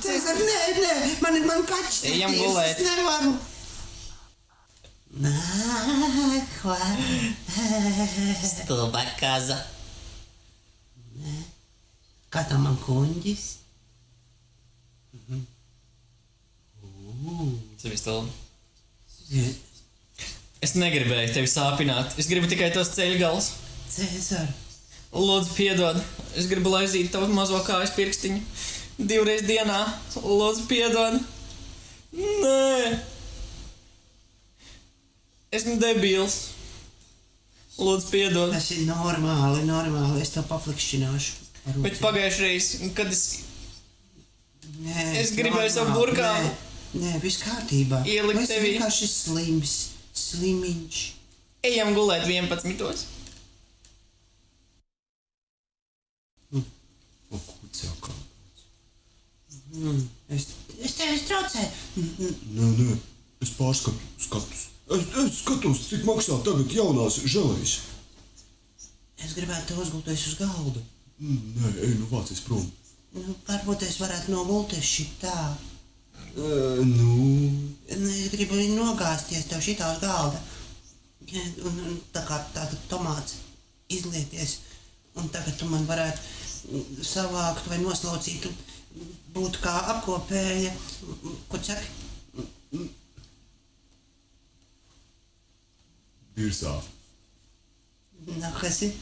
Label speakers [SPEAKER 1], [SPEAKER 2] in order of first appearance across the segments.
[SPEAKER 1] Cēzar, nē, man kaķis ir
[SPEAKER 2] Ejam
[SPEAKER 1] tīrs,
[SPEAKER 2] gulēt.
[SPEAKER 1] es nevaru. Nākva.
[SPEAKER 2] Stulba kaza.
[SPEAKER 1] Kā tā man kuņģis?
[SPEAKER 2] Tas ir stulbi. Es negribēju tevi sāpināt. Es gribu tikai tos ceļgalus.
[SPEAKER 1] Cēzar.
[SPEAKER 2] Lūdzu, piedod. Es gribu laizīt tavu mazo kājas pirkstiņu. 2 reizes dienā. Lūdzu, piedod. Nē. Esmu debils. Lūdzu, piedod.
[SPEAKER 1] Tas ir normāli. Es tev paplikšķināšu.
[SPEAKER 2] Bet pagājušreiz, kad es gribēju savu
[SPEAKER 1] normāli.
[SPEAKER 2] burkānu.
[SPEAKER 1] Nē, viss kārtībā.
[SPEAKER 2] Ielikt
[SPEAKER 1] Es
[SPEAKER 2] tevī.
[SPEAKER 1] vienkārši slimiņš.
[SPEAKER 2] Ejam gulēt 11.
[SPEAKER 3] O, ko cēkā?
[SPEAKER 1] Es tevi traucēju.
[SPEAKER 3] Nē, es pārskatu skatus. Es skatos, cik maksā tagad jaunās želejas.
[SPEAKER 1] Es gribētu tev uzgulties uz galda.
[SPEAKER 3] Nē, ej, nu vācies prom.
[SPEAKER 1] Varbūt es varētu nogulties šitā. Es gribu nogāzties tev šitā uz galda. Un tā kā tāda tomāts izlieties. Un tagad tu man varētu savākt vai noslaucīt. Būtu kā apkopēja. Ko saki?
[SPEAKER 3] Virsā.
[SPEAKER 1] Kas ir?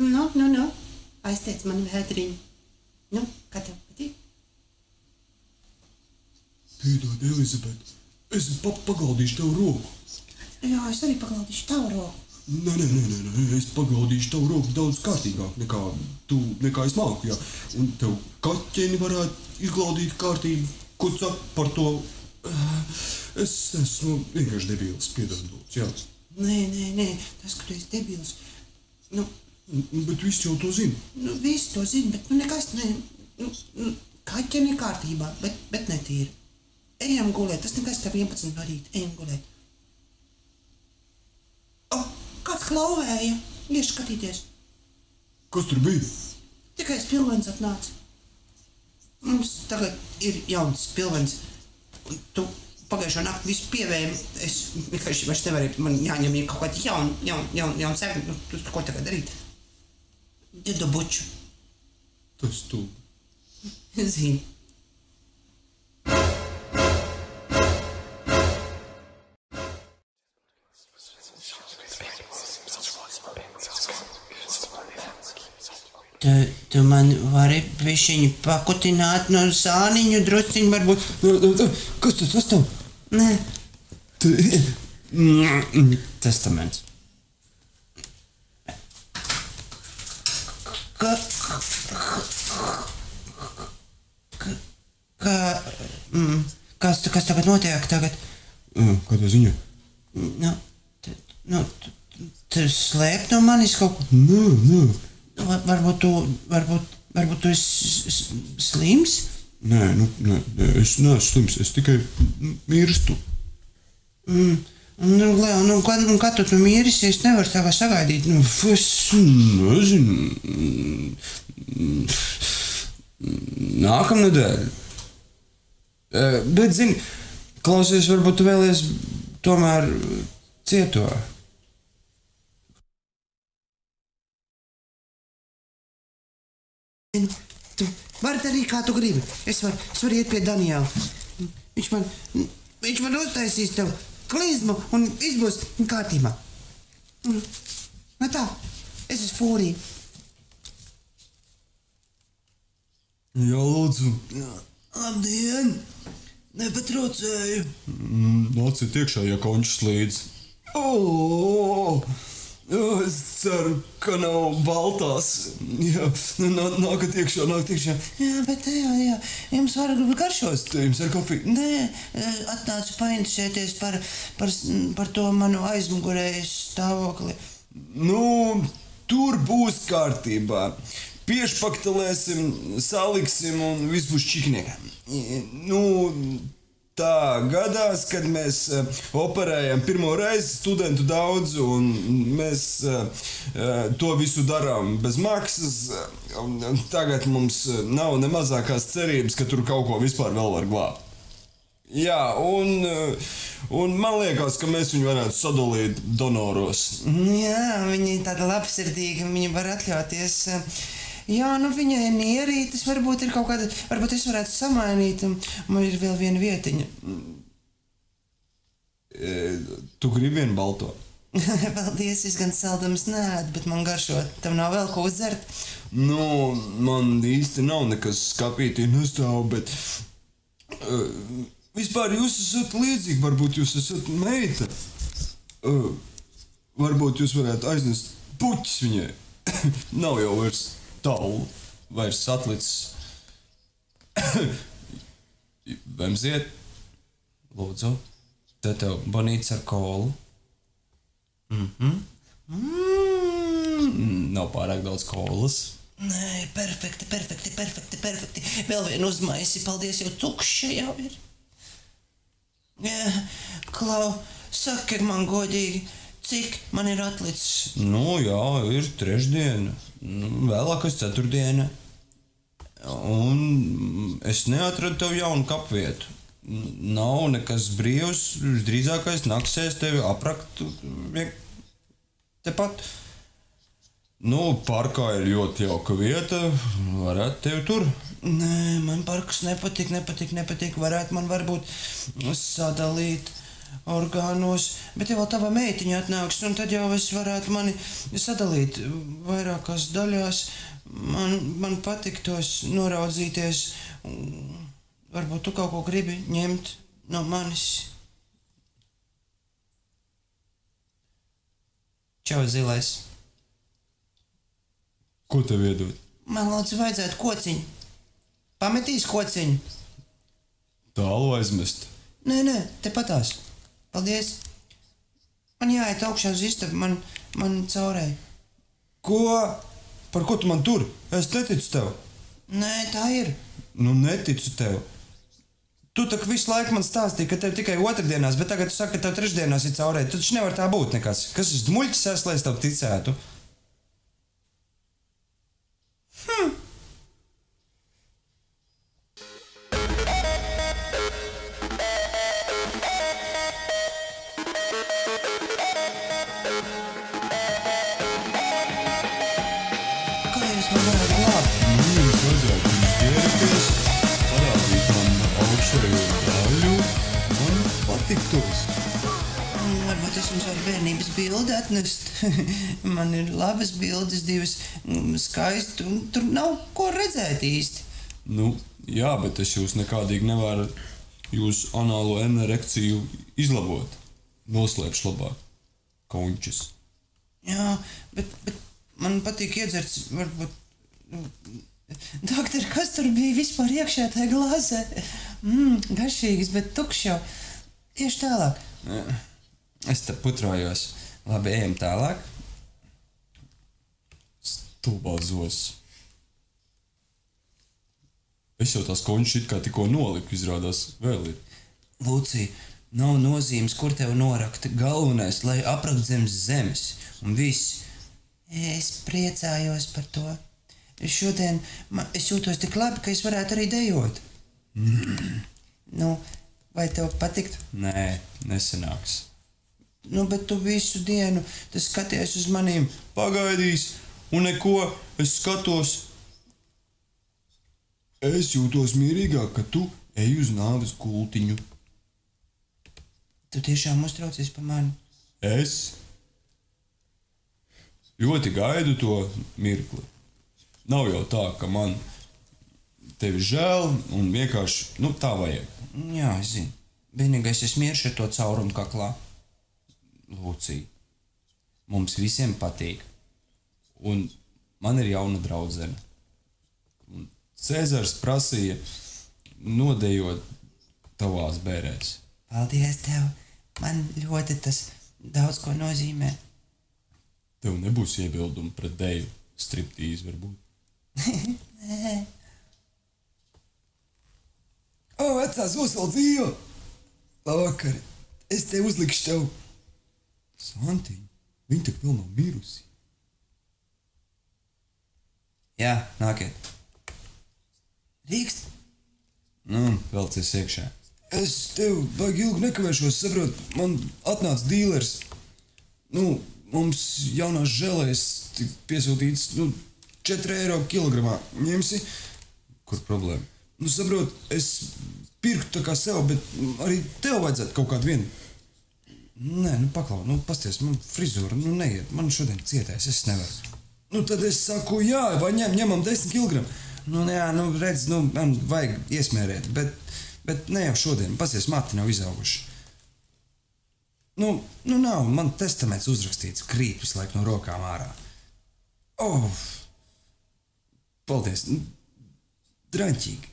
[SPEAKER 1] Nu. Aizteic man vēdriņu. Nu, kā tev patīk?
[SPEAKER 3] Piedod, Elizabete, es pagaudīšu tev roku.
[SPEAKER 1] Jā, es arī pagaudīšu tavu roku.
[SPEAKER 3] Nē, es pagaudīšu tev roku daudz kārtīgāk nekā es māku, jā. Un tev kaķeni varētu izglaudīt kārtīgi. Ko tu saki par to? Es esmu vienkārši debils, piedod, lūdzu, jā.
[SPEAKER 1] Nē, tas, ka tu esi debils.
[SPEAKER 3] Bet visi jau to zina.
[SPEAKER 1] Visi to zina, bet nekas ne... Kaķeni ir kārtībā, bet netīri. Ejam gulēt, tas nekas tev 11 no rīta. Ejam gulēt. Kāds klauvēja. Ieši skatīties.
[SPEAKER 3] Kas tur bija?
[SPEAKER 1] Tikai spilvens atnāca. Mums tagad ir jauns spilvens. Tu pagājušo nakti visu pievēji. Es vienkārši vairs nevarēju. Man jāņem ir kaut kādi jauni sevi. Tu ko tagad darīt? Dedu buču.
[SPEAKER 3] Tas tu.
[SPEAKER 1] Zini. Tu man vari bišķiņu pakutināt no sāniņu drusciņu varbūt.
[SPEAKER 3] Kas tas tev?
[SPEAKER 1] Nē.
[SPEAKER 3] Testaments.
[SPEAKER 1] Kas tagad notiek tagad?
[SPEAKER 3] Kādā ziņā?
[SPEAKER 1] Tu slēp no manis kaut ko?
[SPEAKER 3] Nē.
[SPEAKER 1] Varbūt tu esi slims?
[SPEAKER 3] Nē, es neesmu slims, es tikai mirstu.
[SPEAKER 1] Kad tu mīrisi, es nevaru tā kā sagaidīt.
[SPEAKER 3] Es nezinu. Nākamnedēļ. Bet, zini, klausies, varbūt tu vēlies tomēr cieto.
[SPEAKER 1] Tu vari darīt, kā tu gribi. Es varu iet pie Daniela. Viņš man uztaisīs tev klizmu un viss būs kārtībā. Tā, es esmu fūrija.
[SPEAKER 3] Jā, lūdzu.
[SPEAKER 1] Labdien! Nepatraucēju.
[SPEAKER 3] Nāciet iekšā, ja končus līdzi. Es ceru, ka nav baltās. Jā, nākat iekšā.
[SPEAKER 1] Jā, bet jā. Jums var garšos.
[SPEAKER 3] Jums ir kafija?
[SPEAKER 1] Nē, atnācu painteresēties par to manu aizmugurējas stāvokli.
[SPEAKER 3] Tur būs kārtībā. Piešpaktelēsim, saliksim un viss būs čikniekā. Tā gadās, kad mēs operējam pirmo reizi studentu daudz, un mēs to visu darām bez maksas. Tagad mums nav ne mazākās cerības, ka tur kaut ko vispār vēl var glābt. Jā, un man liekas, ka mēs viņu varētu sadalīt donoros.
[SPEAKER 1] Jā, viņi tāda labsirdīga, viņi var atļauties. Jā, nu viņai nierītas, varbūt ir kaut kāda, varbūt es varētu samainīt, un man ir vēl viena vietiņa.
[SPEAKER 3] Tu gribi vienu balto?
[SPEAKER 1] Paldies, es gan saldums neēdu, bet man garšo, tam nav vēl ko uzdzert.
[SPEAKER 3] Nu, man īsti nav nekas skapītī nestāv, bet vispār jūs esat līdzīgi, varbūt jūs esat meita. Varbūt jūs varētu aiznest puķis viņai. Nav jau tālu vairs atlicis. Vemziet, lūdzu, te tev bonīts ar kolu. Nav pārāk daudz kolas.
[SPEAKER 1] Nē, perfekti. Vēl vien uzmaisi, paldies, jau tukša jau ir. Jā, Klau, saki man godīgi, cik man ir atlicis?
[SPEAKER 3] Nu, jā, ir trešdiena. Vēlākais ceturtdiena. Un es neatradu tev jaunu kapvietu. Nav nekas brīvs, drīzākais naksēs tevi aprakt tepat. Nu, parkā ir ļoti jauka vieta, varētu tevi tur.
[SPEAKER 1] Nē, man parks nepatīk, varētu man varbūt sadalīt orgānos, bet ja vēl tava meitiņa atnāks, un tad jau es varētu mani sadalīt vairākās daļās. Man patiktos noraudzīties. Varbūt tu kaut ko gribi ņemt no manis. Čau, zilais.
[SPEAKER 3] Ko tev iedod?
[SPEAKER 1] Man lūdzu vajadzētu kociņu. Pametīs kociņu?
[SPEAKER 3] Tālu aizmest.
[SPEAKER 1] Nē, tepatās. Paldies. Man jāiet augšā uz istabu, man caurēja.
[SPEAKER 3] Ko? Par ko tu man tur? Es neticu tev.
[SPEAKER 1] Nē, tā ir.
[SPEAKER 3] Nu, neticu tev. Tu tak visu laiku man stāstīji, ka tev tikai otrdienās, bet tagad tu saki, ka tev trešdienās ir caurēja. Tu taču nevar tā būt nekas. Kas es muļķis esmu, lai es tev ticētu?
[SPEAKER 1] Varbūt es jums varu bērnības bildi atnest. Man ir labas bildes, divas skaisti, un tur nav ko redzēt īsti.
[SPEAKER 3] Nu, jā, bet es jūs nekādīgi nevaru jūsu anālo erekciju izlabot. Noslēpšu labāk. Končis.
[SPEAKER 1] Jā, bet man patīk iedzerts, varbūt... Doktor, kas tur bija vispār iekšā tajā glāzē? Garšīgas, bet tukšs jau. Tieši tālāk.
[SPEAKER 3] Es te putrojos. Labi, ejam tālāk. Stulbā zos. Es jau tās končus it kā tikko noliku, izrādās vēl ir.
[SPEAKER 1] Lūcija, nav nozīmes, kur tev norakt. Galvenais, lai aprakt zemes. Un viss. Es priecājos par to. Šodien es jūtos tik labi, ka es varētu arī dejot. Nu, vai tev patikt?
[SPEAKER 3] Nē, nesanāks.
[SPEAKER 1] Nu, bet tu visu dienu skaties uz manīm.
[SPEAKER 3] Pagaidīs, un neko, es skatos. Es jūtos mierīgāk, ka tu ej uz nāves gultiņu.
[SPEAKER 1] Tu tiešām uztraucies par mani?
[SPEAKER 3] Es ļoti gaidu to mirkli. Nav jau tā, ka man tevi žēl un vienkārši, tā vajag.
[SPEAKER 1] Jā, es zinu. Vienīgais es miršu ar to caurumu kaklā.
[SPEAKER 3] Lūcija, mums visiem patīk. Un man ir jauna draudzene. Un Cēzars prasīja nodejot tavās bērēs.
[SPEAKER 1] Paldies tev. Man ļoti tas daudz ko nozīmē.
[SPEAKER 3] Tev nebūs iebildumi pret deju. Striptīzi varbūt.
[SPEAKER 1] Nē.
[SPEAKER 3] O, vecā zos vēl dzīvo! Labvakar, es te uzlikšu tev. Santiņa, viņa tak vēl nav mirusi.
[SPEAKER 4] Jā, nākiet.
[SPEAKER 3] Rīkst?
[SPEAKER 4] Velcies iekšā.
[SPEAKER 3] Es tev baigi ilgi nekavēšos, saprot, man atnāca dīlers. Mums jaunās želēs tik piesūtīts, 4 eiro kilogramā. Ņemsi?
[SPEAKER 4] Kur problēma?
[SPEAKER 3] Saprot, es pirktu tā kā sev, bet arī tev vajadzētu kaut kādu vienu. Nē, paklau, pasties, man frizūra, neiet, man šodien cietēs, es nevaru. Tad es saku, jā, vai ņemam 10 kilogramu. Redz, man vajag iesmērēt, bet ne jau šodien, pasties, mati nav izauguši. Nav, man testaments uzrakstīts, krīt visu laiku no rokām ārā. Paldies, draņķīgi.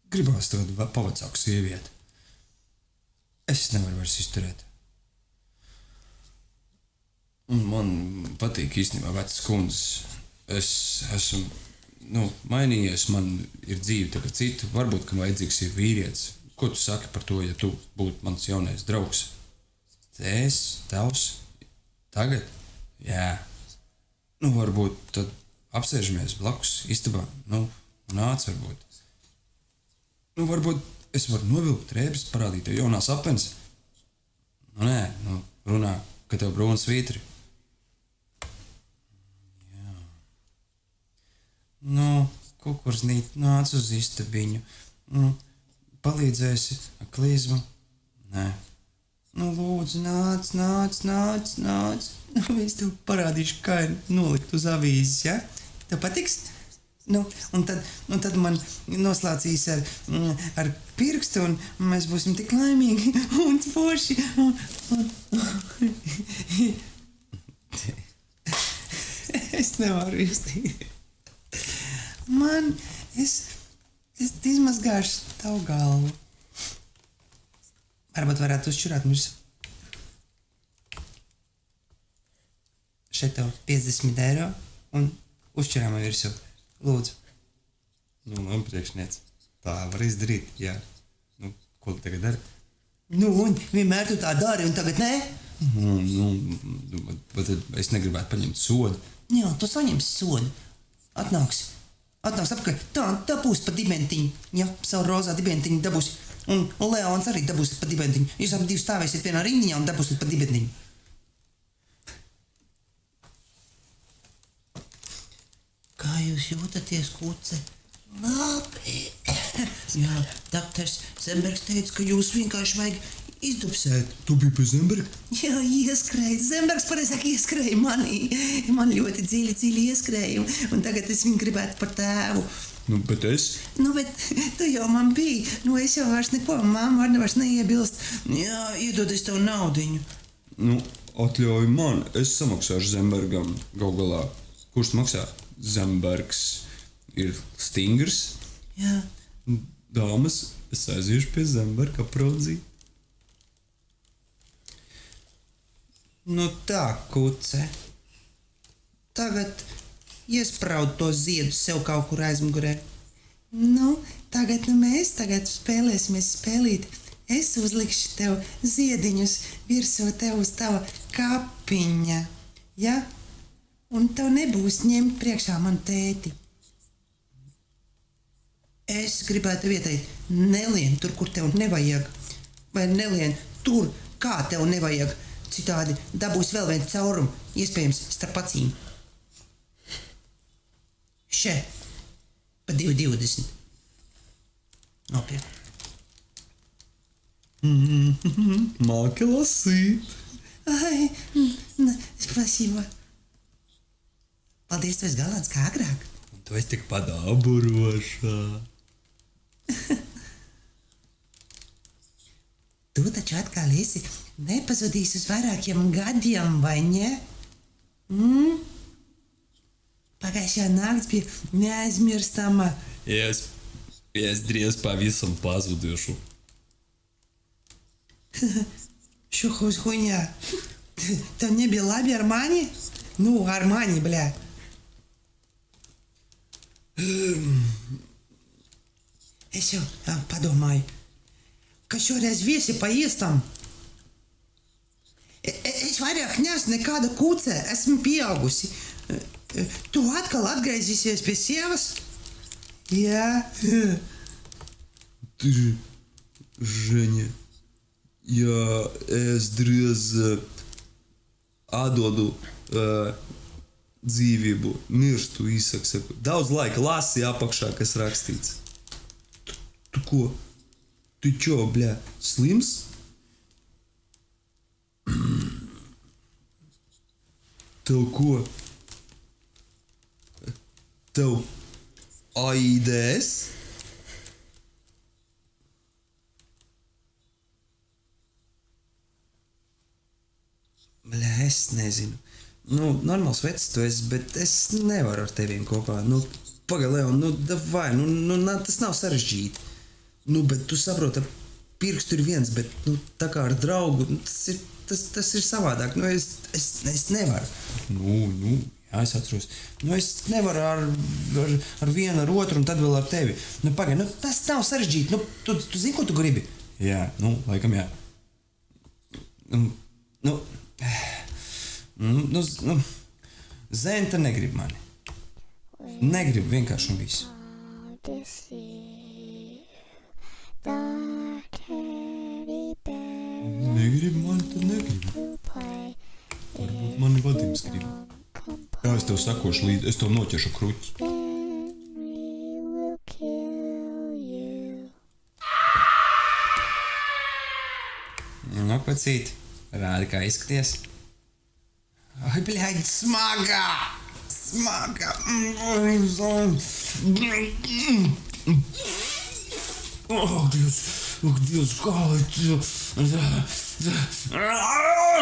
[SPEAKER 3] Gribās tādu pavacāku sievieti. Es nevaru vairs izturēt. Man patīk īstenībā vecas kundzes. Es esmu, mainījies, man ir dzīve tagad cita. Varbūt, ka vajadzīgs ir vīrietis. Ko tu saki par to, ja tu būtu mans jaunais draugs? Es, tavs? Tagad? Jā. Varbūt tad apsēžamies blakus istabā. Nāc varbūt. Varbūt es varu novilkt rēbis, parādīt tev jaunās apenes. Nē, runā, ka tev brūna svītri. Jā. Kukurznīt, nāc uz istabiņu. Palīdzēsi ar klizmu? Nē. Lūdzu, nāc. Es tev parādīšu, kā ir nolikt uz avīzes, ja? Tev patiks? Un tad man noslācīs ar pirkstu, un mēs būsim tik laimīgi un forši. Es nevaru iztīt. Es izmazgāšu tavu galvu. Varbūt varētu uzšķurāt mirsu. Šeit tev 50 eiro un uzšķurām virsū. Lūdzu. Man priekšniec. Tā var izdarīt, jā. Ko tu tagad dari? Un vienmēr tu tā dari, un tagad nē? Bet es negribētu paņemt sodu. Jā, tu saņemsi sodu. Atnāks apakaļ. Tā dabūs pa dibentiņu. Jā, savu rozā dibentiņu dabūs. Un Leons arī dabūs pa dibentiņu. Jūs abi divi stāvēsiet vienā rindiņā un dabūsiet pa dibentiņu. Kā jūs jūtaties, kuce? Labi. Jā, doktors Zembergs teica, ka jūs vienkārši vajag izdubsēt. Tu biji pie Zemberga? Jā, ieskrēja. Zembergs pareizāk ieskrēja manī. Man ļoti dziļi ieskrēja, un tagad es viņu gribētu par tēvu. Bet es? Bet tu jau man biji. Es jau vairs neko, mamma vairs neiebilst. Jā, iedod es tev naudiņu. Atļauj man, es samaksāšu Zembergam gal galā. Kurš maksā? Zembergs ir stingrs. Jā. Dāmas, es aiziešu pie Zemberga apraudzīt. Tā, kuce. Tagad iespraud to ziedu sev kaut kur aizmugurē. Tagad mēs spēlēsimies spēlīt. Es uzlikšu tev ziediņus virsū tev uz tava kapiņa. Ja? Un tev nebūs ņemt priekšā man tēti. Es gribētu ieteikt, nelien tur, kur tev nevajag. Vai nelien tur, kā tev nevajag. Citādi dabūs vēl viens caurumu, iespējams, starp acīm. Še, pa 2,20. Nopiet. Māki lasīt. Ai, spasība. Paldies, tu esi galāns kā agrāk. Tu esi tik padāburošā. Tu taču atkal esi nepazudījis uz vairākiem gadiem, vai ne? Pagājušā nakts bija neaizmirstama. Es drīz pavisam pazudīšu. Šuhus huņā. Tev nebija labi ar mani? Ar mani, bļā. Es jau padomāju.
[SPEAKER 1] ka šoreiz viesi pa iestam. Es vairāk neesmu nekāda kuce, esmu pieaugusi. Tu atkal atgriezīsies pie sievas? Jā.
[SPEAKER 3] Ты же, Женя, es drīz atdodu dzīvību, mirstu, saku. Daudz laika lasi apakšā, kas rakstīts. Tu ko? Tu čo, bļā, slims? Tev ko? Tev AIDS? Bļā, es nezinu. Normāls vecs tu esi, bet es nevaru ar teviem kopā. Pagai, Leon, davai, tas nav sarežģīti. Bet tu saproti, pirkstu ir viens, bet, tā kā ar draugu, tas ir savādāk. Es nevaru. Jā, es atceros. Es nevaru ar vienu, ar otru un tad vēl ar tevi. Pagai, tas nav sarežģīti. Tu zini, ko tu gribi? Jā, laikam jā. Zenta negrib mani. Negrib vienkārši un visu. Negrib mani, tad negrib. Varbūt mani Vadims grib. Jā, es tev sakošu līdzi, es tev noķeršu kruķi. Kocīt, rādi, kā izskaties. Ai, bļaļ, smaga! Smaga! Dievs, kā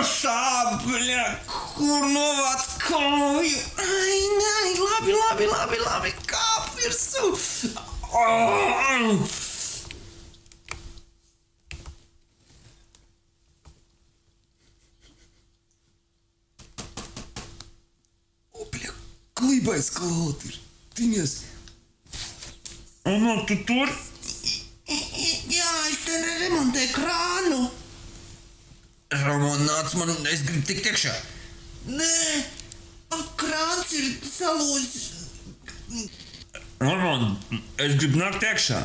[SPEAKER 3] sāp, bļaļ, kur novāc kāju? Ai, labi, kāp virsū! Klībais klāt ir. Tiņas. Tu tur? Jā, es te remontēju krānu. Ramon, nāc man, es gribu tikt iekšā. Nē, krāns ir salūzis. Ramon, es gribu nākt iekšā.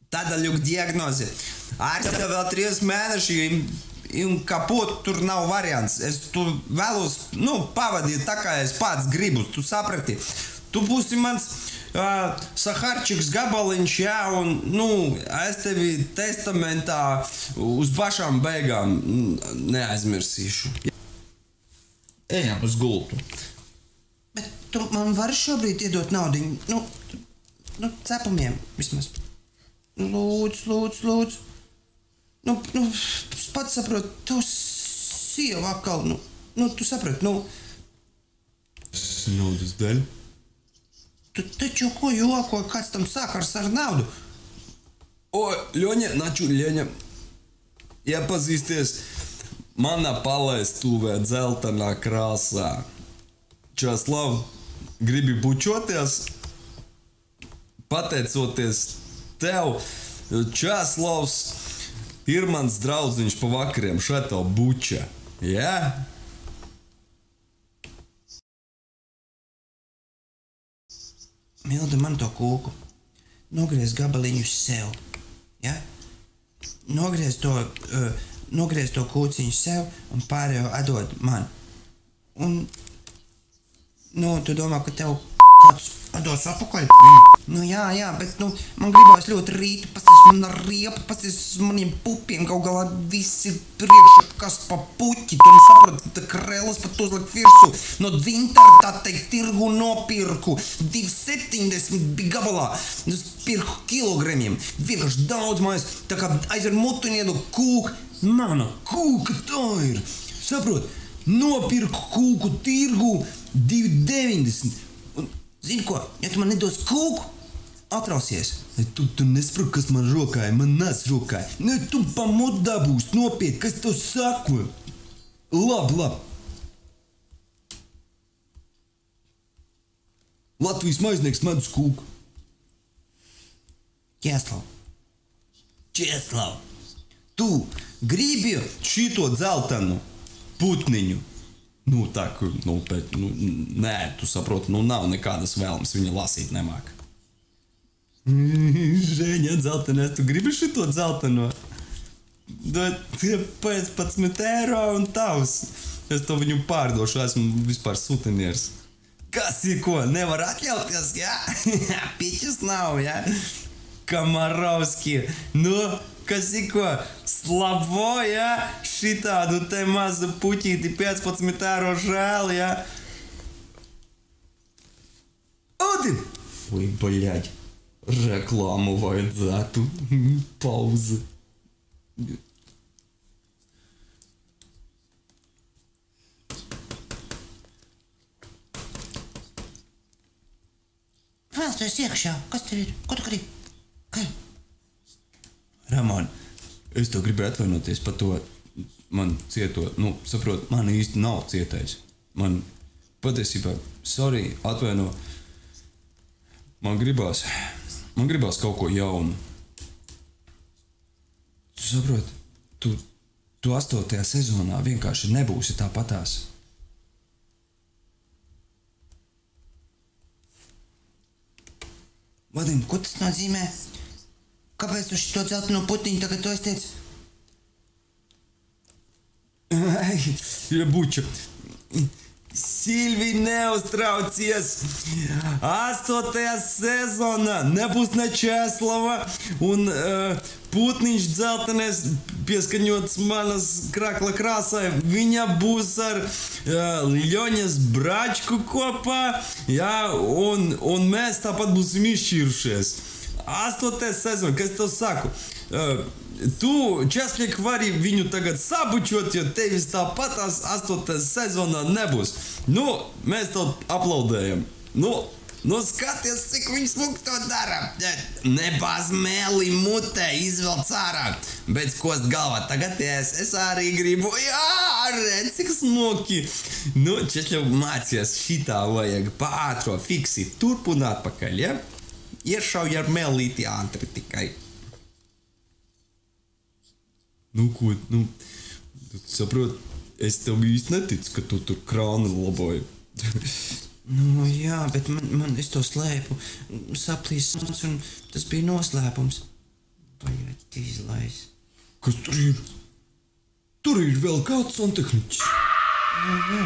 [SPEAKER 3] Tāda ļuk diagnoze. Ārste vēl 3 mēneši. Un kapot tur nav variants. Es tu vēlos, pavadīt tā, kā es pats gribu, tu saprati. Tu būsi mans saharčiks gabaliņš, jā, un, es tevi testamentā uz pašām beigām neaizmirsīšu. Ejam uz gultu. Bet tu man vari šobrīd iedot naudiņu? Cepamiem vismaz. Lūdzu. Es pats saprotu, tev sieva atkal, tu saproti, Naudas dēļ? Tu taču ko joko, kāds tam sākars ar naudu? Ļoņa, iepazīsties, mana palaistuvē dzeltenā krāsā. Časlav, gribi bučoties? Pateicoties tev, Časlavs ir mans draudziņš pa vakariem, šeit buča, jā? Milda, man to kūku. Nogriez gabaliņu sev, jā? Nogriez to kūciņu sev un pārējo atdod man. Un, tu domā, ka tev kāds atdos apakaļ? Jā, bet, man gribās ļoti rītu, pasties man ar riepu, pasties maniem pupiem, kaut galā visi priekšā, kas pa puķi, tu nesaproti, tā krelas pat uzlikt virsū. No dzintara, tā teikt, tirgu nopirku, 2,70 bija gabalā, es pirku kilogramiem, vienkārši daudz mājas, tā kā aizver mutu un iedu kūku, mana kūka tā ir, saprot, nopirku kūku tirgu 2,90. Zini ko, ja tu man nedos kūku, atrausies. Tu nesaproti, kas man rokāja, man nes rokāja. Tu pamot dabūs, nopiet, kas tev sako. Labi. Latvijas maiznieks medus kūku.
[SPEAKER 4] Čieslav, tu gribi šito dzeltenu putniņu? Nu, tā, bet, nē, tu saproti, nav nekādas vēlmes, viņa lasīt nemāk. Ženja, dzeltenēs, tu gribi šito dzelteno? Dod 15 eiro un tavs. Es to viņu pārdošu, esmu vispār sutinieris. Kas ir ko? Nevar atļauties, jā? Piķis nav, jā? Kamarovski, kas ir ko? Slabo, jā? Šitādu te mazu puķīti 15 eiro žēl, jā? Odin! Oi, baļaģi, reklāmu vajadzētu. Pauze.
[SPEAKER 1] Vēl tu esi iekšā. Kas tev ir? Ko tu gribi? Kai?
[SPEAKER 4] Ramon, es tev gribēju atvainoties par to man cieto. Saprot, man īsti nav cietais. Man patiesībā, sorry, atvaino. Man gribās kaut ko jaunu. Tu saprot, tu 8. sezonā vienkārši nebūsi tāpatās.
[SPEAKER 1] Vadim, ko tas nozīmē? Kāpēc tu šito dzelteno putniņu tagad to izteici?
[SPEAKER 4] Buču, Silvi, neuztraucies. 8. sezonā nebūs ne Česlava un putniņš dzeltenēs pieskaņots manas krakla krāsai. Viņa būs ar Ļoņas bračku kopā, jā, un mēs tāpat būsim izšķirušies. 8. sezona, kas tev saku? Tu, Česliek, vari viņu tagad sabučot, jo tevis tāpatās 8. sezonā nebūs. Mēs tev aplaudējam. Skaties, cik viņš smuk to dara. Nebāz mēli mutē, izvelc ārā. Bet kost galvā, tagad es arī gribu. Jā, redz, cik smuki. Česliek, mācies, šitā vajag pātro fiksi turp un atpakaļ, ja? Iešauj ar mēlīti ātri tikai. Ko, tu saprot, es tev īsti neticu, ka tu tur krānu laboji.
[SPEAKER 1] Jā, bet es to slēpu. Saplīs un tas bija noslēpums. Vajag izlais.
[SPEAKER 3] Kas tur ir? Tur ir vēl kāds santehniķis.
[SPEAKER 1] Jā.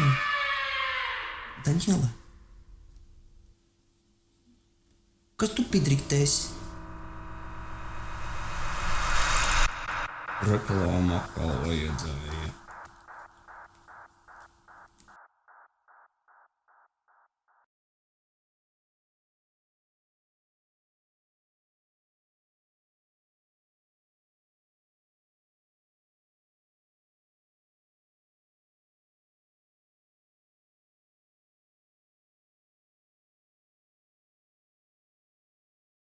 [SPEAKER 1] Daņela. Kas tu pidriktēsi?
[SPEAKER 4] Reklāma atkal vajadzēja.